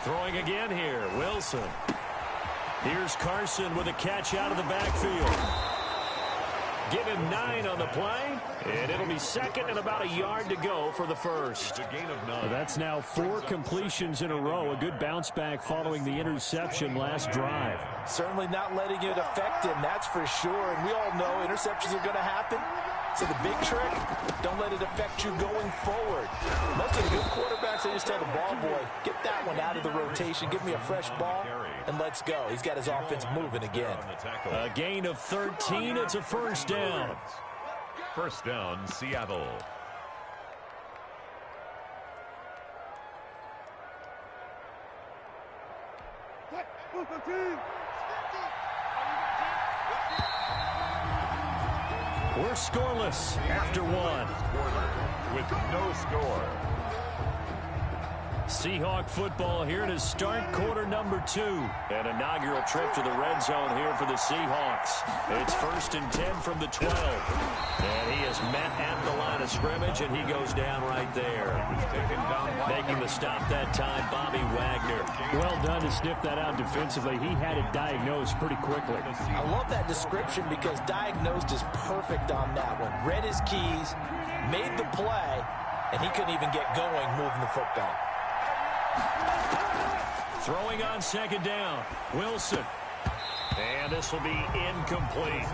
Throwing again here, Wilson. Here's Carson with a catch out of the backfield. Give him 9 on the play, and it'll be second and about a yard to go for the first. Well, that's now 4 completions in a row. A good bounce back following the interception last drive. Certainly not letting it affect him, that's for sure. And we all know interceptions are going to happen. So the big trick, don't let it affect you going forward. Most of the good quarterbacks, they just tell the ball boy, get that one out of the rotation, give me a fresh ball, and let's go. He's got his offense moving again. A gain of 13, it's a first down. First down, Seattle. We're scoreless after 1. With no score. Seahawk football here to start quarter number 2. An inaugural trip to the red zone here for the Seahawks. It's 1st and 10 from the 12. And he is met at the line of scrimmage, and he goes down right there. Making the stop that time, Bobby Wagner. Well done to sniff that out defensively. He had it diagnosed pretty quickly. I love that description because diagnosed is perfect on that one. Read his keys, made the play, and he couldn't even get going moving the football. Throwing on second down, Wilson. And this will be incomplete.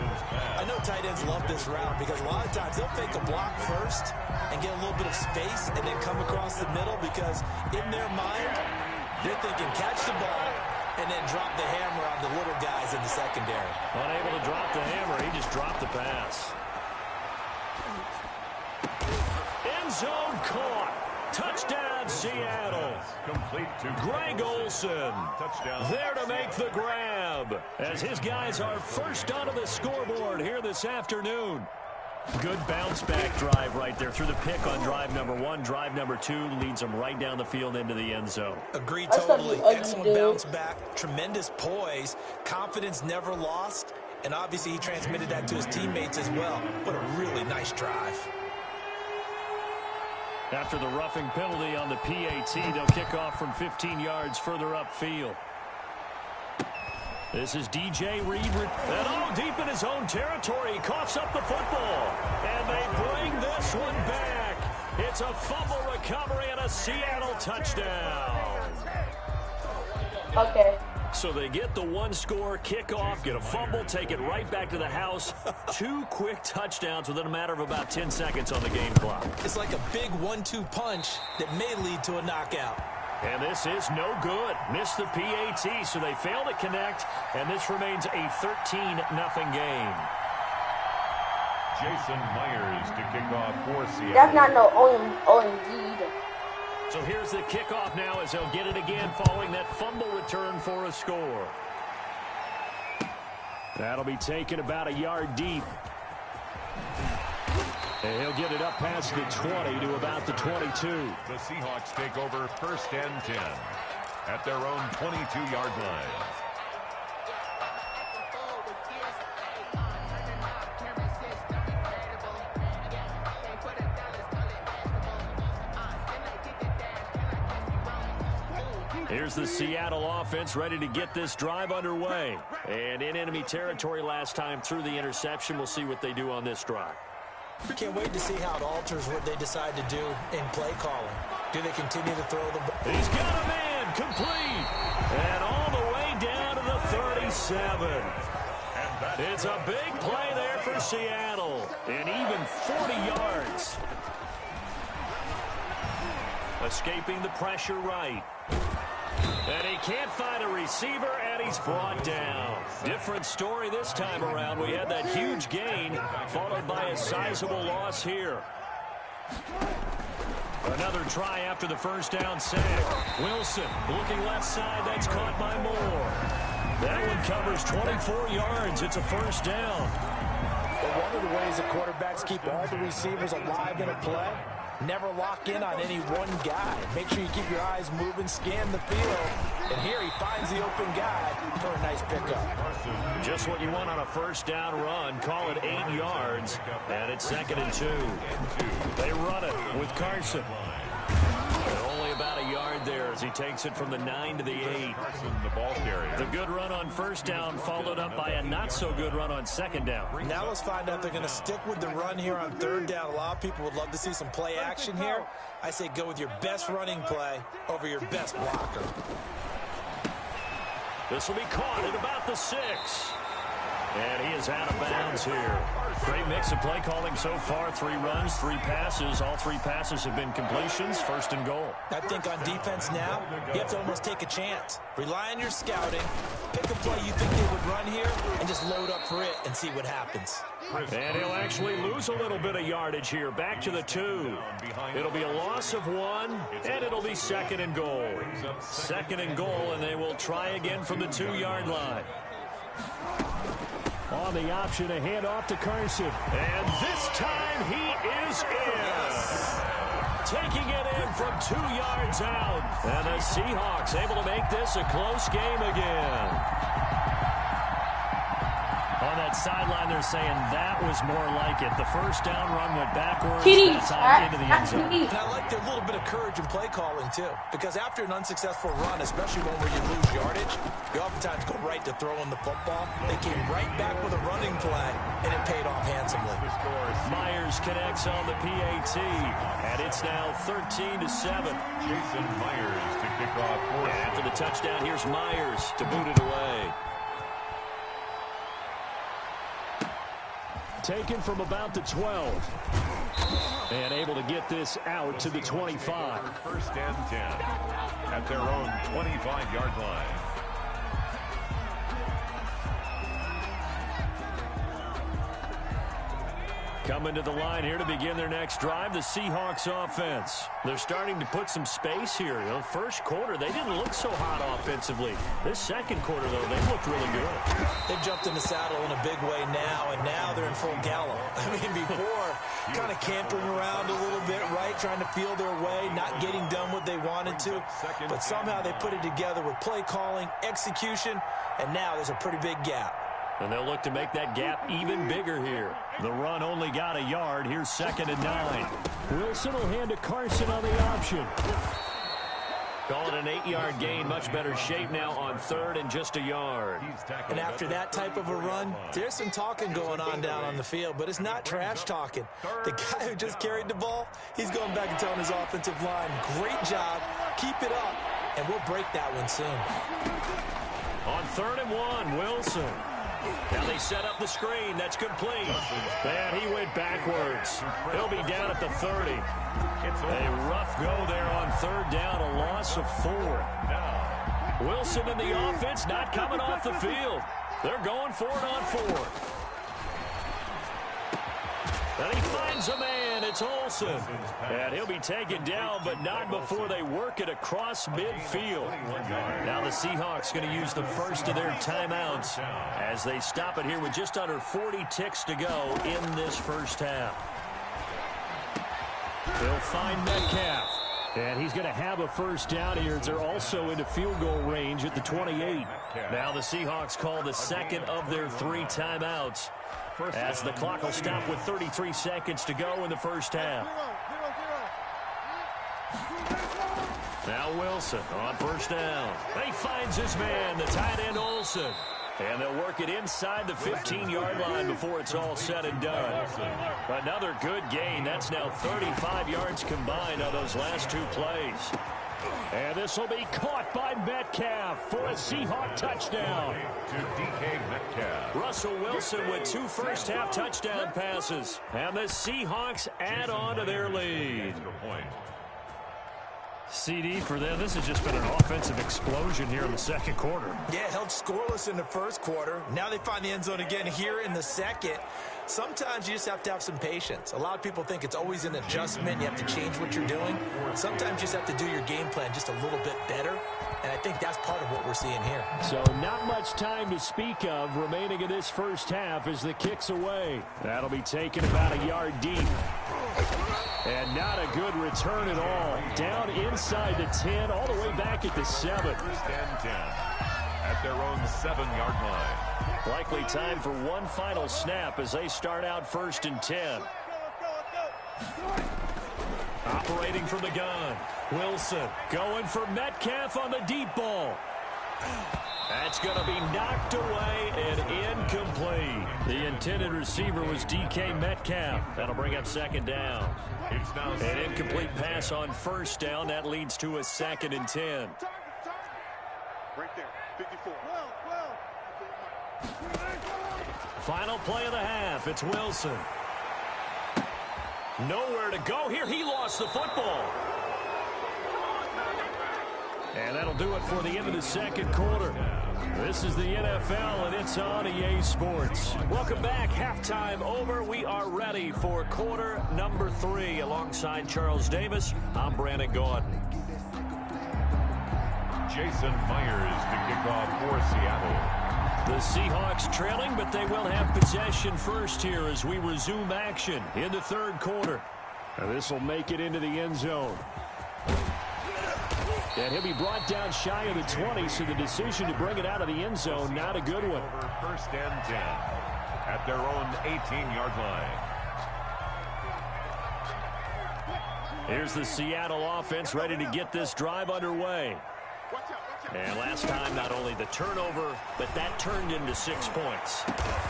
I know tight ends love this route because a lot of times they'll fake a block first and get a little bit of space and then come across the middle because in their mind, they're thinking catch the ball and then drop the hammer on the little guys in the secondary. Unable to drop the hammer, he just dropped the pass. End zone caught. Touchdown, Seattle. Complete to Greg Olsen. Touchdown. There to make the grab. As his guys are first onto the scoreboard here this afternoon. Good bounce back drive right there through the pick on drive number 1. Drive number 2 leads them right down the field into the end zone. Agree totally. Excellent bounce back. Tremendous poise. Confidence never lost. And obviously he transmitted that to his teammates as well. What a really nice drive. After the roughing penalty on the PAT, they'll kick off from 15 yards further upfield. This is DJ Reed. And deep in his own territory, he coughs up the football. And they bring this one back. It's a fumble recovery and a Seattle touchdown. Okay. So they get the 1-score kickoff, get a fumble, take it right back to the house. 2 quick touchdowns within a matter of about 10 seconds on the game clock. It's like a big 1-2 punch that may lead to a knockout. And this is no good. Missed the PAT, so they fail to connect, and this remains a 13-0 game. Jason Myers to kick off for Seattle. That's not no OMG either. So here's the kickoff now as they'll get it again following that fumble return for a score. That'll be taken about a yard deep. And he'll get it up past the 20 to about the 22. The Seahawks take over 1st and 10 at their own 22-yard line. Here's the Seattle offense ready to get this drive underway. And in enemy territory last time through the interception. We'll see what they do on this drive. Can't wait to see how it alters what they decide to do in play calling. Do they continue to throw the ball? He's got a man complete. And all the way down to the 37. It's a big play there for Seattle. And even 40 yards. Escaping the pressure right. And he can't find a receiver, and he's brought down. Different story this time around. We had that huge gain, followed by a sizable loss here. Another try after the first down sack. Wilson looking left side. That's caught by Moore. That one covers 24 yards. It's a first down. Well, one of the ways the quarterbacks keep all the receivers alive in a play, never lock in on any one guy. Make sure you keep your eyes moving, scan the field. And here he finds the open guy for a nice pickup. Just what you want on a first down run. Call it 8 yards. And it's 2nd and 2. They run it with Carson. And only about a yard as he takes it from the 9 to the 8. Carson, the ball carrier. The good run on first down followed up by a not-so-good run on second down. Now let's find out if they're going to stick with the run here on third down. A lot of people would love to see some play action here. I say go with your best running play over your best blocker. This will be caught at about the 6. And he is out of bounds here. Great mix of play calling so far. 3 runs, 3 passes. All 3 passes have been completions. First and goal. I think on defense now, you have to almost take a chance. Rely on your scouting. Pick a play you think they would run here and just load up for it and see what happens. And he'll actually lose a little bit of yardage here. Back to the 2. It'll be a loss of 1, and it'll be second and goal. Second and goal, and they will try again from the 2-yard line. On the option, a handoff to Carson. And this time he is in. Taking it in from 2 yards out. And the Seahawks able to make this a close game again. On that sideline, they're saying that was more like it. The first down run went backwards. That time into the end zone. And I like their little bit of courage in play calling, too. Because after an unsuccessful run, especially one where you lose yardage, you oftentimes go right to throwing the football. They came right back with a running play, and it paid off handsomely. Myers connects on the PAT, and it's now 13-7. Jason Myers to kick off. After the touchdown, here's Myers to boot it away. Taken from about the 12. And able to get this out to the 25. First and 10 at their own 25-yard line. Coming to the line here to begin their next drive, the Seahawks offense. They're starting to put some space here. You know, first quarter, they didn't look so hot offensively. This second quarter, though, they looked really good. They've jumped in the saddle in a big way now, and now they're in full gallop. I mean, before, kind of campering around a little bit, right, trying to feel their way, not getting done what they wanted to. But somehow they put it together with play calling, execution, and now there's a pretty big gap. And they'll look to make that gap even bigger here. The run only got a yard. Here's second and 9. Wilson will hand to Carson on the option. Call it an 8-yard gain. Much better shape now on third and just a yard. And after that type of a run, there's some talking going on down on the field, but it's not trash talking. The guy who just carried the ball, he's going back and telling his offensive line, great job, keep it up, and we'll break that one soon. On 3rd and 1, Wilson. Now they set up the screen. That's complete. And he went backwards. He'll be down at the 30. A rough go there on 3rd down, a loss of 4. Wilson and the offense not coming off the field. They're going for it on 4th. And he finds a man. It's Olsen. And he'll be taken down, but not before they work it across midfield. Now the Seahawks going to use the first of their timeouts as they stop it here with just under 40 ticks to go in this first half. They'll find Metcalf. And he's going to have a first down here as they're also into field goal range at the 28. Now the Seahawks call the second of their 3 timeouts, as the clock will stop with 33 seconds to go in the first half. Now Wilson on first down. He finds his man, the tight end Olsen. And they'll work it inside the 15-yard line before it's all said and done. Another good gain. That's now 35 yards combined on those last 2 plays. And this will be caught by Metcalf for a Seahawk touchdown. To DK Metcalf. Russell Wilson with 2 first-half touchdown passes. And the Seahawks add on to their lead. CD for them, this has just been an offensive explosion here in the second quarter. Yeah, held scoreless in the first quarter. Now they find the end zone again here in the second. Sometimes you just have to have some patience. A lot of people think it's always an adjustment. You have to change what you're doing. Sometimes you just have to do your game plan just a little bit better. And I think that's part of what we're seeing here. So not much time to speak of remaining in this first half as the kick's away. That'll be taken about a yard deep. And not a good return at all. Down inside the 10, all the way back at the 7. First and 10 at their own 7-yard line. Likely time for one final snap as they start out 1st and 10. Operating from the gun. Wilson going for Metcalf on the deep ball. That's going to be knocked away and incomplete. The intended receiver was DK Metcalf. That'll bring up second down. An incomplete pass on first down. That leads to a 2nd and 10. Right there, 54. Final play of the half. It's Wilson. Nowhere to go here. He lost the football. And that'll do it for the end of the second quarter. This is the NFL, and it's on EA Sports. Welcome back. Halftime over. We are ready for quarter number 3. Alongside Charles Davis, I'm Brandon Gaudin. Jason Myers to kick off for Seattle. The Seahawks trailing, but they will have possession first here as we resume action in the third quarter. This will make it into the end zone. And he'll be brought down shy of the 20, so the decision to bring it out of the end zone, not a good one. Over first and 10 at their own 18-yard line. Here's the Seattle offense ready to get this drive underway. And last time, not only the turnover, but that turned into 6 points.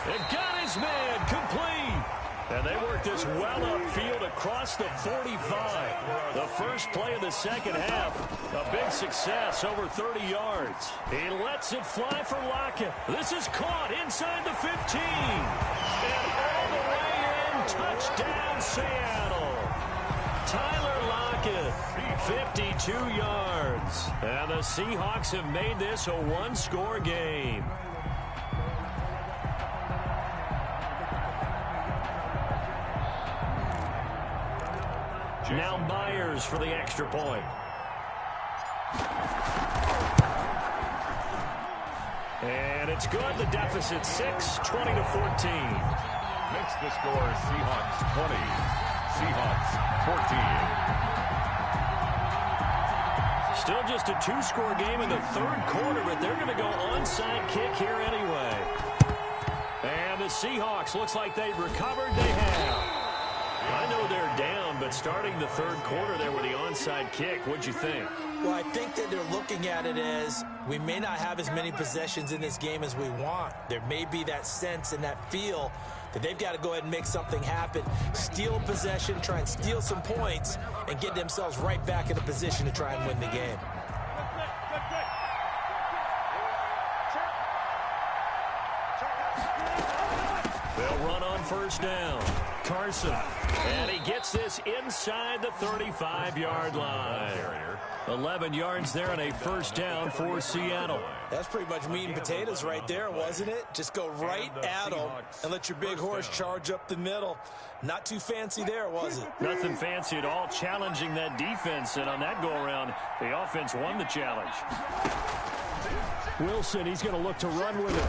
And got his man complete. And they work this well upfield across the 45. The first play of the second half, a big success, over 30 yards. He lets it fly for Lockett. This is caught inside the 15. And all the way in, touchdown Seattle. Tyler Lockett, 52 yards. And the Seahawks have made this a one-score game. Now Myers for the extra point. And it's good. The deficit 6, 20-14. Makes the score Seahawks 20, Seahawks 14. Still just a 2-score game in the third quarter, but they're going to go onside kick here anyway. And the Seahawks, looks like they've recovered. They have. I know they're down, but starting the third quarter there with the onside kick, what'd you think? Well, I think that they're looking at it as we may not have as many possessions in this game as we want. There may be that sense and that feel that they've got to go ahead and make something happen, steal possession, try and steal some points, and get themselves right back in a position to try and win the game. They'll run on first down. Carson. And he gets this inside the 35-yard line. 11 yards there and a first down for Seattle. That's pretty much meat and potatoes right there, wasn't it? Just go right at them and let your big horse charge up the middle. Not too fancy there, was it? Nothing fancy at all, challenging that defense. And on that go-around, the offense won the challenge. Wilson, he's going to look to run with it.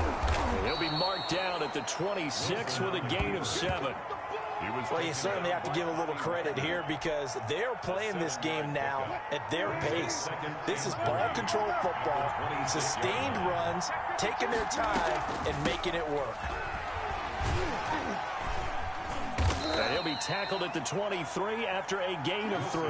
He'll be marked down at the 26 with a gain of 7. Well, you certainly have to give a little credit here because they're playing this game now at their pace. This is ball control football, sustained runs, taking their time, and making it work. And he'll be tackled at the 23 after a gain of 3.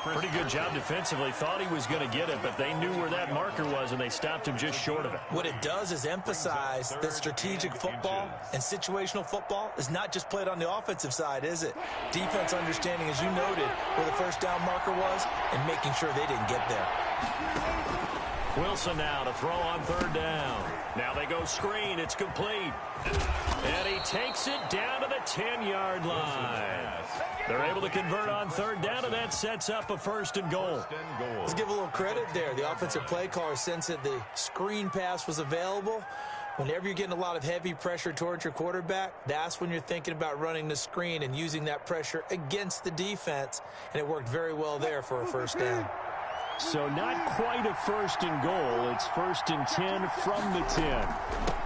Pretty good job defensively. Thought he was going to get it, but they knew where that marker was, and they stopped him just short of it. What it does is emphasize that strategic football and situational football is not just played on the offensive side, is it? Defense understanding, as you noted, where the first down marker was and making sure they didn't get there. Wilson now to throw on third down. Now they go screen. It's complete. And he takes it down to the 10-yard line. They're able to convert on third down, and that sets up a first and goal. Let's give a little credit there. The offensive play caller sensed that the screen pass was available. Whenever you're getting a lot of heavy pressure towards your quarterback, that's when you're thinking about running the screen and using that pressure against the defense. And it worked very well there for a first down. So not quite a first and goal. It's first and 10 from the 10.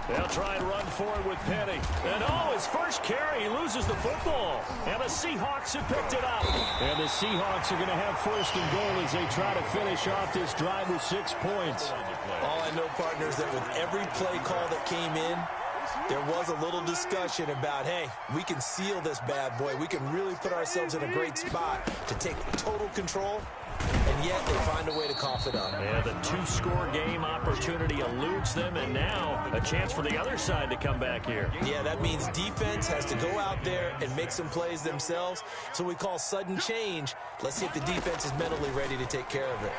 They'll try and run forward with Penny. And his first carry, he loses the football. And the Seahawks have picked it up. And the Seahawks are going to have first and goal as they try to finish off this drive with 6 points. All I know, partners, that with every play call that came in, there was a little discussion about, hey, we can seal this bad boy. We can really put ourselves in a great spot to take total control, and yet they find a way to cough it up. Yeah, the two-score game opportunity eludes them, and now a chance for the other side to come back here. Yeah, that means defense has to go out there and make some plays themselves. So we call sudden change. Let's see if the defense is mentally ready to take care of it.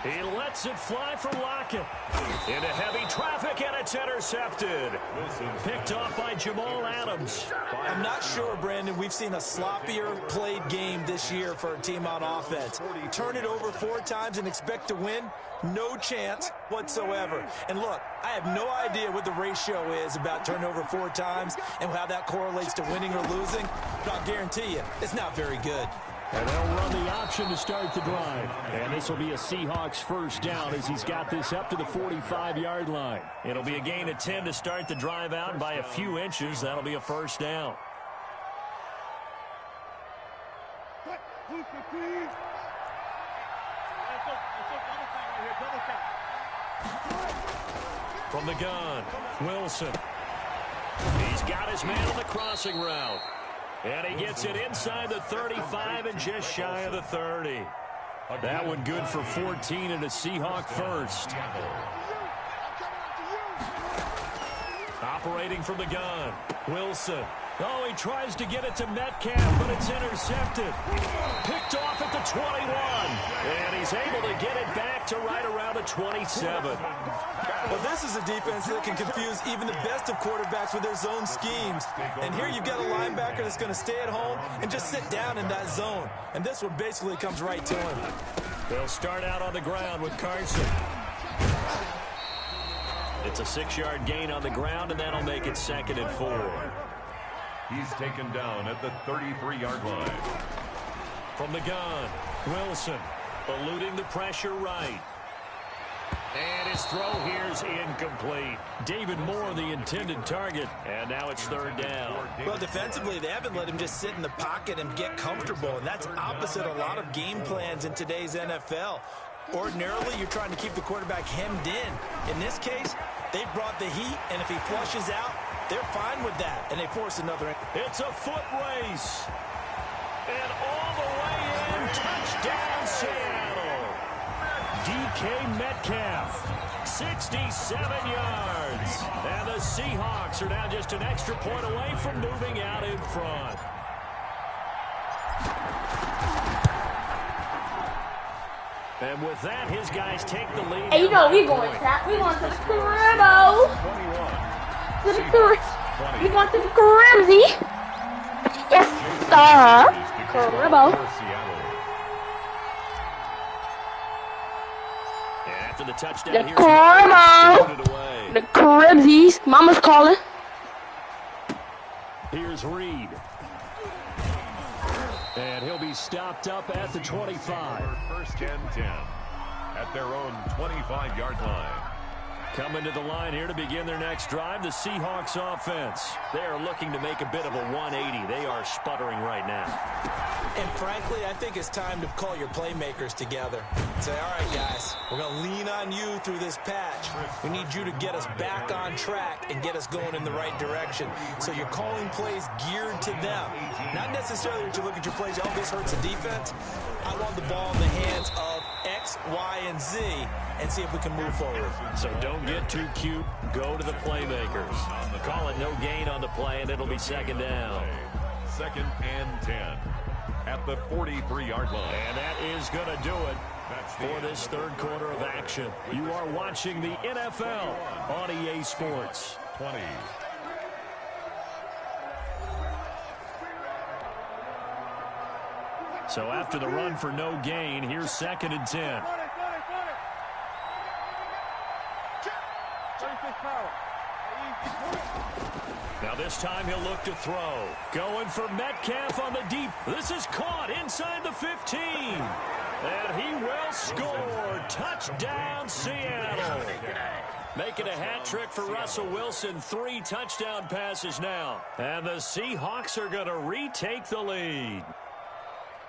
He lets it fly for Lockett. Into heavy traffic, and it's intercepted. Picked off by Jamal Adams. I'm not sure, Brandon, we've seen a sloppier played game this year for a team on offense. Turn it over 4 times and expect to win? No chance whatsoever. And look, I have no idea what the ratio is about turnover 4 times and how that correlates to winning or losing, but I'll guarantee you, it's not very good. And they'll run the option to start the drive. And this will be a Seahawks first down as he's got this up to the 45-yard line. It'll be a gain of 10 to start the drive out, and by a few inches, that'll be a first down. From the gun, Wilson. He's got his man on the crossing route. And he gets it inside the 35 and just shy of the 30. That one good for 14 and a Seahawk first. Operating from the gun, Wilson. Oh, he tries to get it to Metcalf, but it's intercepted. Picked off at the 21. And he's able to get it back to right around the 27. Well, this is a defense that can confuse even the best of quarterbacks with their zone schemes. And here you've got a linebacker that's going to stay at home and just sit down in that zone. And this one basically comes right to him. They'll start out on the ground with Carson. It's a 6-yard gain on the ground, and that'll make it 2nd and 4. He's taken down at the 33-yard line. From the gun, Wilson eluding the pressure right. And his throw here is incomplete. David Moore, the intended target, and now it's 3rd down. Well, defensively, they haven't let him just sit in the pocket and get comfortable, and that's opposite a lot of game plans in today's NFL. Ordinarily, you're trying to keep the quarterback hemmed in. In this case, they brought the heat, and if he flushes out, they're fine with that, and they force another. It's a foot race. And all the way in, touchdown Seattle. DK Metcalf, 67 yards. And the Seahawks are now just an extra point away from moving out in front. And with that, his guys take the lead. Hey, you know we going to that. We going to the Cribbo. We going to the Cribsy. Yes, sir. Cribbo. After the touchdown, the Cribbo. The Cribsies. Mama's calling. Here's Reed. And he'll be stopped up at the 25. First and 10 at their own 25-yard line. Coming to the line here to begin their next drive, the Seahawks offense. They are looking to make a bit of a 180. They are sputtering right now. And frankly, I think it's time to call your playmakers together. Say, all right, guys, we're going to lean on you through this patch. We need you to get us back on track and get us going in the right direction. So you're calling plays geared to them. Not necessarily that you look at your plays, oh, this hurts the defense. I want the ball in the hands of X, Y, and Z and see if we can move forward. So don't get too cute. Go to the playmakers. Call it no gain on the play, and it'll be 2nd down. 2nd and 10 at the 43-yard line. And that is going to do it for this 3rd quarter of action. You are watching the NFL on EA Sports. 20. So after the run for no gain, here's 2nd and 10. Now this time he'll look to throw. Going for Metcalf on the deep. This is caught inside the 15. And he will score. Touchdown, Seattle. Making a hat trick for Russell Wilson. 3 touchdown passes now. And the Seahawks are going to retake the lead.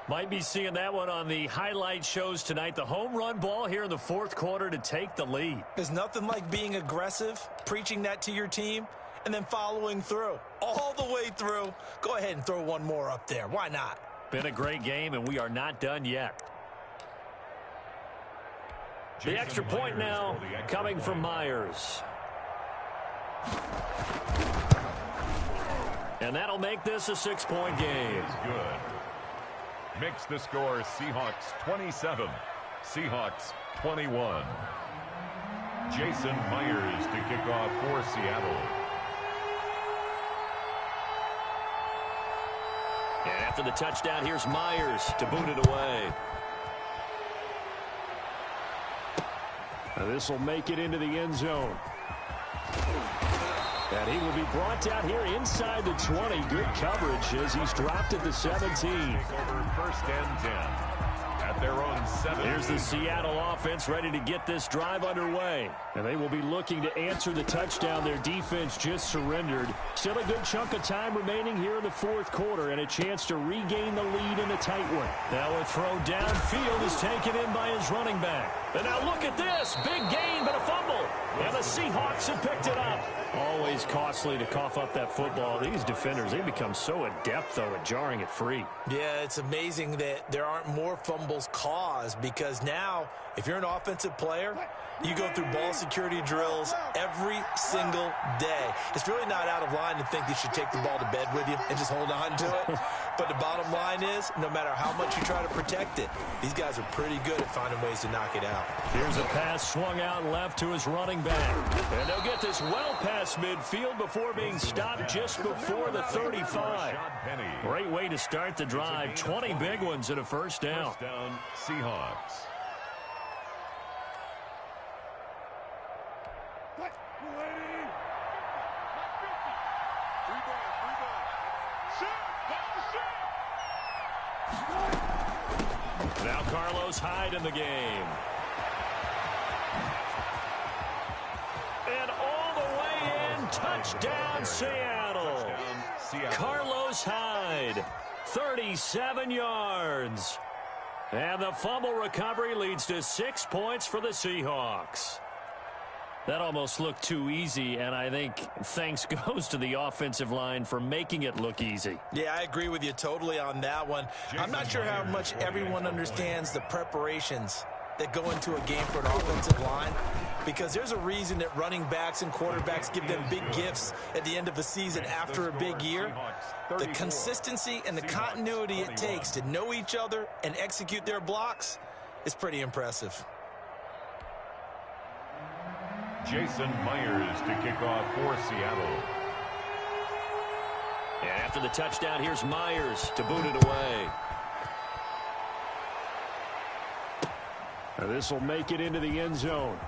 Might be seeing that one on the highlight shows tonight. The home run ball here in the 4th quarter to take the lead. There's nothing like being aggressive, preaching that to your team, and then following through all the way through. Go ahead and throw one more up there. Why not? Been a great game, and we are not done yet. The extra point now coming from Myers. And that'll make this a 6-point game. Good. Makes the score Seahawks 27, Seahawks 21. Jason Myers to kick off for Seattle. And after the touchdown, here's Myers to boot it away. Now this will make it into the end zone. And he will be brought down here inside the 20. Good coverage as he's dropped at the 17. Take over first and 10 at their own 7. Here's the Seattle offense ready to get this drive underway. And they will be looking to answer the touchdown their defense just surrendered. Still a good chunk of time remaining here in the fourth quarter and a chance to regain the lead in a tight one. Now a throw downfield is taken in by his running back. And now look at this. Big gain, but a fumble. And the Seahawks have picked it up. Always costly to cough up that football. These defenders, they become so adept, though, at jarring it free. Yeah, it's amazing that there aren't more fumbles caused because now, if you're an offensive player, you go through ball security drills every single day. It's really not out of line to think you should take the ball to bed with you and just hold on to it. But the bottom line is, no matter how much you try to protect it, these guys are pretty good at finding ways to knock it out. Here's a pass swung out left to his running back. And they'll get this well past midfield before being stopped just before the 35. Great way to start the drive. 20 big ones and a first down. First down, Seahawks. Now Carlos Hyde in the game. And all the way in, touchdown Seattle. Carlos Hyde, 37 yards. And the fumble recovery leads to 6 points for the Seahawks. That almost looked too easy, and I think thanks goes to the offensive line for making it look easy. Yeah, I agree with you totally on that one. I'm not sure how much everyone understands the preparations that go into a game for an offensive line, because there's a reason that running backs and quarterbacks give them big gifts at the end of the season after a big year. The consistency and the continuity it takes to know each other and execute their blocks is pretty impressive. Jason Myers to kick off for Seattle. And after the touchdown, here's Myers to boot it away. Now this will make it into the end zone.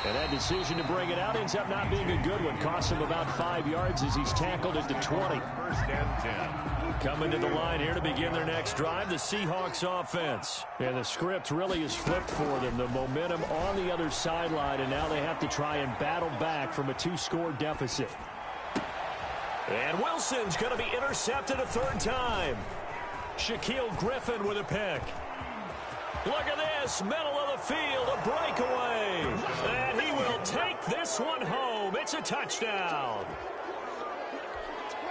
And that decision to bring it out ends up not being a good one. Costs him about 5 yards as he's tackled at the 20. First and 10. Coming to the line here to begin their next drive, the Seahawks offense. And the script really is flipped for them. The momentum on the other sideline, and now they have to try and battle back from a 2-score deficit. And Wilson's going to be intercepted a third time. Shaquille Griffin with a pick. Look at this, middle of the field, a breakaway. And he will take this one home. It's a touchdown.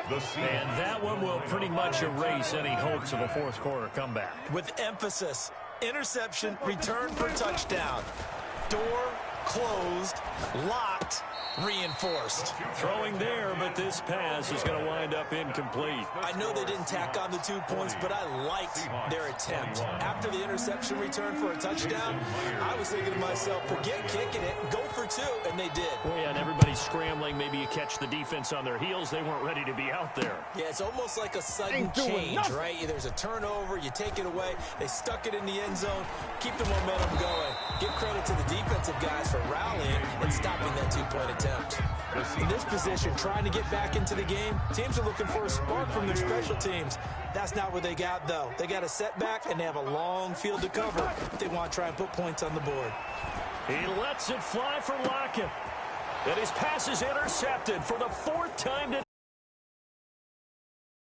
And that one will pretty much erase any hopes of a fourth quarter comeback. With emphasis, interception, return for touchdown. Door closed, locked, reinforced. Throwing there, but this pass is going to wind up incomplete. I know they didn't tack on the 2 points, but I liked their attempt. After the interception return for a touchdown, I was thinking to myself, forget kicking it, go for 2, and they did. Well, yeah, and everybody's scrambling. Maybe you catch the defense on their heels. They weren't ready to be out there. Yeah, it's almost like a sudden change, right? There's a turnover, you take it away, they stuck it in the end zone, keep the momentum going. Give credit to the defensive guys for rallying and stopping that 2-point attempt. In this position, trying to get back into the game, teams are looking for a spark from their special teams. That's not what they got, though. They got a setback, and they have a long field to cover if they want to try and put points on the board. He lets it fly for Lockett. And his pass is intercepted for the 4th time today.